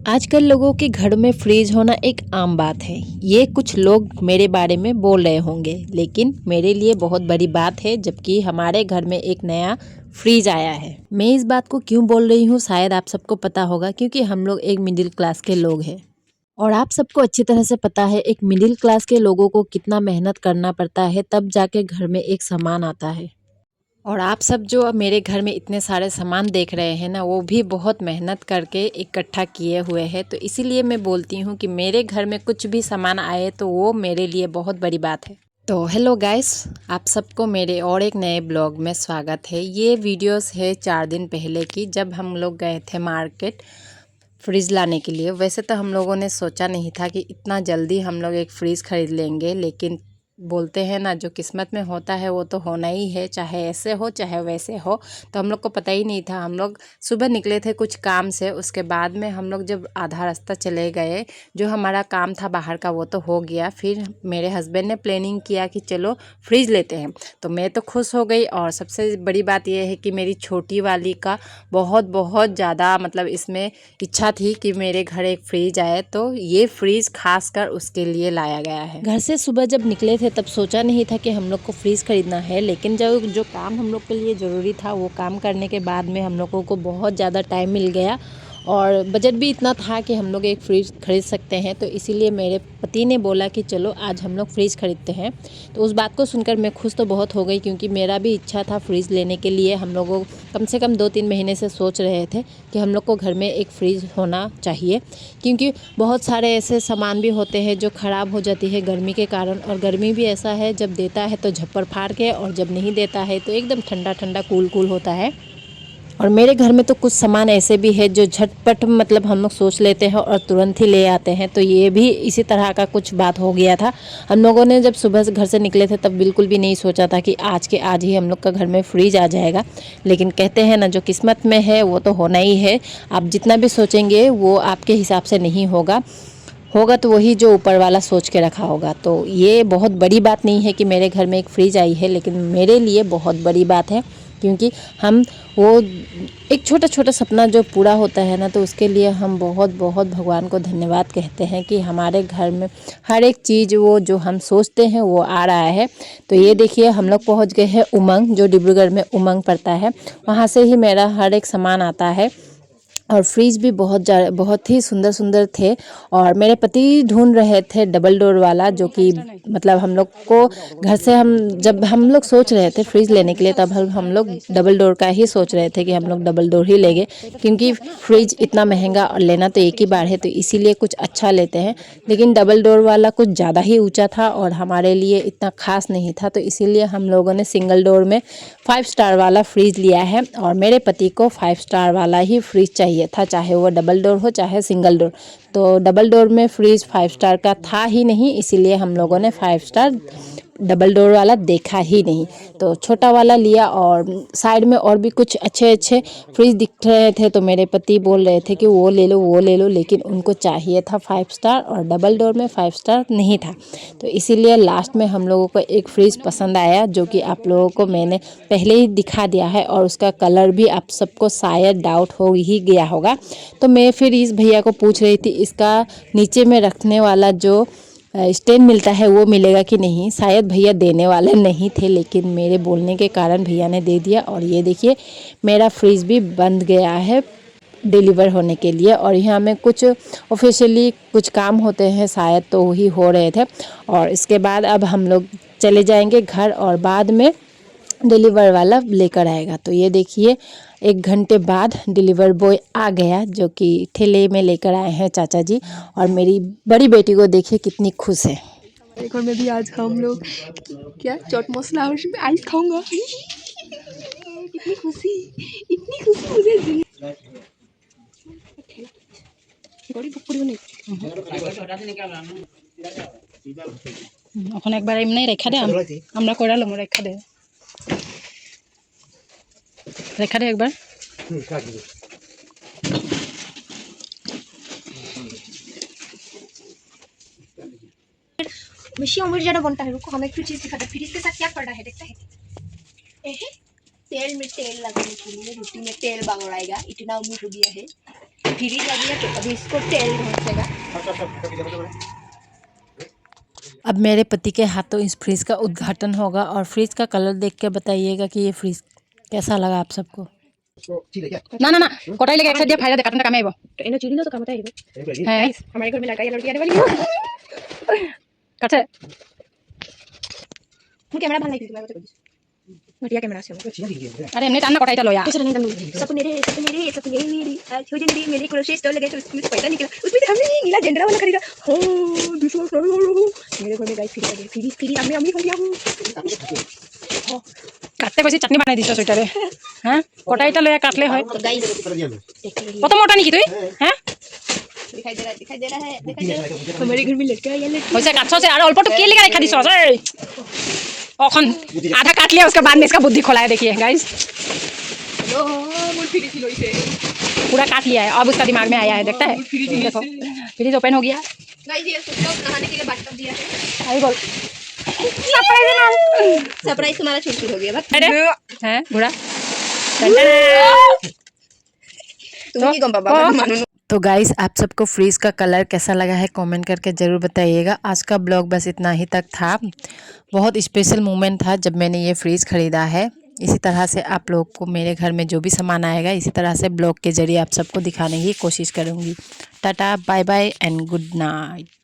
आजकल लोगों के घर में फ्रीज होना एक आम बात है। ये कुछ लोग मेरे बारे में बोल रहे होंगे, लेकिन मेरे लिए बहुत बड़ी बात है जबकि हमारे घर में एक नया फ्रीज आया है। मैं इस बात को क्यों बोल रही हूँ शायद आप सबको पता होगा, क्योंकि हम लोग एक मिडिल क्लास के लोग हैं और आप सबको अच्छी तरह से पता है एक मिडिल क्लास के लोगों को कितना मेहनत करना पड़ता है तब जाके घर में एक सामान आता है। और आप सब जो मेरे घर में इतने सारे सामान देख रहे हैं ना, वो भी बहुत मेहनत करके इकट्ठा किए हुए हैं। तो इसीलिए मैं बोलती हूँ कि मेरे घर में कुछ भी सामान आए तो वो मेरे लिए बहुत बड़ी बात है। तो हेलो गाइस, आप सबको मेरे और एक नए ब्लॉग में स्वागत है। ये वीडियोस है 4 दिन पहले की, जब हम लोग गए थे मार्केट फ्रिज लाने के लिए। वैसे तो हम लोगों ने सोचा नहीं था कि इतना जल्दी हम लोग एक फ्रिज खरीद लेंगे, लेकिन बोलते हैं ना, जो किस्मत में होता है वो तो होना ही है, चाहे ऐसे हो चाहे वैसे हो। तो हम लोग को पता ही नहीं था। हम लोग सुबह निकले थे कुछ काम से, उसके बाद में हम लोग जब आधा रास्ता चले गए, जो हमारा काम था बाहर का वो तो हो गया। फिर मेरे हस्बैंड ने प्लानिंग किया कि चलो फ्रिज लेते हैं। तो मैं तो खुश हो गई। और सबसे बड़ी बात यह है कि मेरी छोटी वाली का बहुत बहुत ज़्यादा मतलब इसमें इच्छा थी कि मेरे घर एक फ्रिज आए, तो ये फ्रिज खास कर उसके लिए लाया गया है। घर से सुबह जब निकले थे तब सोचा नहीं था कि हम लोग को फ्रिज खरीदना है, लेकिन जब जो काम हम लोग के लिए ज़रूरी था वो काम करने के बाद में हम लोगों को बहुत ज़्यादा टाइम मिल गया और बजट भी इतना था कि हम लोग एक फ्रिज खरीद सकते हैं। तो इसीलिए मेरे पति ने बोला कि चलो आज हम लोग फ्रिज खरीदते हैं। तो उस बात को सुनकर मैं खुश तो बहुत हो गई, क्योंकि मेरा भी इच्छा था फ्रिज लेने के लिए। हम लोगों कम से कम 2-3 महीने से सोच रहे थे कि हम लोग को घर में एक फ्रिज होना चाहिए, क्योंकि बहुत सारे ऐसे सामान भी होते हैं जो ख़राब हो जाती है गर्मी के कारण। और गर्मी भी ऐसा है, जब देता है तो झप्पर फाड़ के, और जब नहीं देता है तो एकदम ठंडा ठंडा कूल कूल होता है। और मेरे घर में तो कुछ सामान ऐसे भी है जो झटपट मतलब हम लोग सोच लेते हैं और तुरंत ही ले आते हैं। तो ये भी इसी तरह का कुछ बात हो गया था। हम लोगों ने जब सुबह से घर से निकले थे तब बिल्कुल भी नहीं सोचा था कि आज के आज ही हम लोग का घर में फ्रिज आ जाएगा। लेकिन कहते हैं ना, जो किस्मत में है वो तो होना ही है। आप जितना भी सोचेंगे वो आपके हिसाब से नहीं होगा, होगा तो वही जो ऊपर वाला सोच के रखा होगा। तो ये बहुत बड़ी बात नहीं है कि मेरे घर में एक फ्रिज आई है, लेकिन मेरे लिए बहुत बड़ी बात है, क्योंकि हम वो एक छोटा छोटा सपना जो पूरा होता है ना, तो उसके लिए हम बहुत बहुत भगवान को धन्यवाद कहते हैं कि हमारे घर में हर एक चीज़ वो जो हम सोचते हैं वो आ रहा है। तो ये देखिए हम लोग पहुंच गए हैं उमंग, जो डिब्रूगढ़ में उमंग पड़ता है, वहाँ से ही मेरा हर एक सामान आता है। और फ्रिज भी बहुत ही सुंदर सुंदर थे। और मेरे पति ढूंढ रहे थे डबल डोर वाला, जो कि मतलब हम लोग को घर से जब हम लोग सोच रहे थे फ्रिज लेने के लिए, तब हम लोग डबल डोर का ही सोच रहे थे कि हम लोग डबल डोर ही लेंगे, क्योंकि फ्रिज इतना महंगा और लेना तो एक ही बार है, तो इसीलिए कुछ अच्छा लेते हैं। लेकिन डबल डोर वाला कुछ ज़्यादा ही ऊंचा था और हमारे लिए इतना खास नहीं था, तो इसीलिए हम लोगों ने सिंगल डोर में 5 स्टार वाला फ्रिज लिया है। और मेरे पति को 5 स्टार वाला ही फ्रिज चाहिए था, चाहे वो डबल डोर हो चाहे सिंगल डोर। तो डबल डोर में फ्रिज 5 स्टार का था ही नहीं, इसीलिए हम लोगों ने 5 स्टार डबल डोर वाला देखा ही नहीं, तो छोटा वाला लिया। और साइड में और भी कुछ अच्छे अच्छे फ्रिज दिख रहे थे, तो मेरे पति बोल रहे थे कि वो ले लो वो ले लो, लेकिन उनको चाहिए था 5 स्टार और डबल डोर में 5 स्टार नहीं था। तो इसीलिए लास्ट में हम लोगों को एक फ्रिज पसंद आया, जो कि आप लोगों को मैंने पहले ही दिखा दिया है, और उसका कलर भी आप सबको शायद डाउट हो ही गया होगा। तो मैं फिर इस भैया को पूछ रही थी इसका नीचे में रखने वाला जो स्टैंड मिलता है वो मिलेगा कि नहीं। शायद भैया देने वाले नहीं थे, लेकिन मेरे बोलने के कारण भैया ने दे दिया। और ये देखिए मेरा फ्रिज भी बंद गया है डिलीवर होने के लिए। और यहाँ में कुछ ऑफिशियली कुछ काम होते हैं शायद, तो वही हो रहे थे। और इसके बाद अब हम लोग चले जाएंगे घर और बाद में डिलीवर वाला लेकर आएगा। तो ये देखिए 1 घंटे बाद डिलीवर बॉय आ गया, जो कि ठेले में लेकर आए हैं चाचा जी। और मेरी बड़ी बेटी को देखिए कितनी खुश है। और मैं भी आज हम लोग क्या चाट मसाला और आइस खाऊंगा। इतनी खुशी मुझे এখন একবার এমনি রেখা দে আমরা করালাম রেখা দে একবার मिशी अमर ज़्यादा बनता है। रुको हमें कुछ चीज़ दिखाते हैं। फ्रिज के साथ क्या पड़ा है देखते हैं। तेल में तेल लगाने के लिए रोटी में तेल बगड़ाएगा, इतना उम्मीद हो गया है। फ्रीज आ गया तो अभी इसको तेल घोंसेगा। अब मेरे पति के हाथों इस फ्रिज का उद्घाटन होगा और फ्रिज का कलर देख के बताइएगा कि ये फ्रिज कैसा लगा आप सबको। ना ना ना कटाई लेके एक साइड दिया फायदा काटने का काम है वो तो इन्हें चीनी तो काम होता है है गाइस, हमारे घर में लड़का या लड़की आने वाली है। काटे मैं कैमरा बंद नहीं कर बढ़िया कैमरा से अरे हमने टाना कटाई लो यार सब मेरी छोटे मेरी क्रोशे स्टोर लगे तो उसमें से पैसा निकला, उसमें से हमने नीला झंडा वाला खरीदा। हो मेरे घर में गाइस फ्री हमने अम्मी हो गया हूं। काटते कैसे चटनी बनाई दिस स्वेटर हैं कटाईटा लया काटले হয় तो गाइस কত মোটা নাকি তুই হ্যাঁ दिखाई दे रहा है हमारे घर में लड़का या लड़की होइसे काटछो से अरे अल्पटो के लिगा रेखा दिस ए ओखन आधा काट लिया उसके बाद में इसका बुद्धि खोला है देखिए गाइस हेलो मुझ फ्री थी लोइसे पूरा काट लिया है अब उसका दिमाग में आया है देखता है देखो फ्रिज ओपन हो गया गाइस ये सुबह नहाने के लिए बाथटब दिया है। आई बोल सरप्राइज तुम्हारा छुट्टी हो गया बस हैं घोड़ा तुम ही गम बाबा मानो। तो गाइस आप सबको फ्रीज का कलर कैसा लगा है कमेंट करके ज़रूर बताइएगा। आज का ब्लॉग बस इतना ही तक था। बहुत स्पेशल मोमेंट था जब मैंने ये फ्रीज ख़रीदा है। इसी तरह से आप लोग को मेरे घर में जो भी सामान आएगा इसी तरह से ब्लॉग के ज़रिए आप सबको दिखाने की कोशिश करूँगी। Tata bye bye and good night.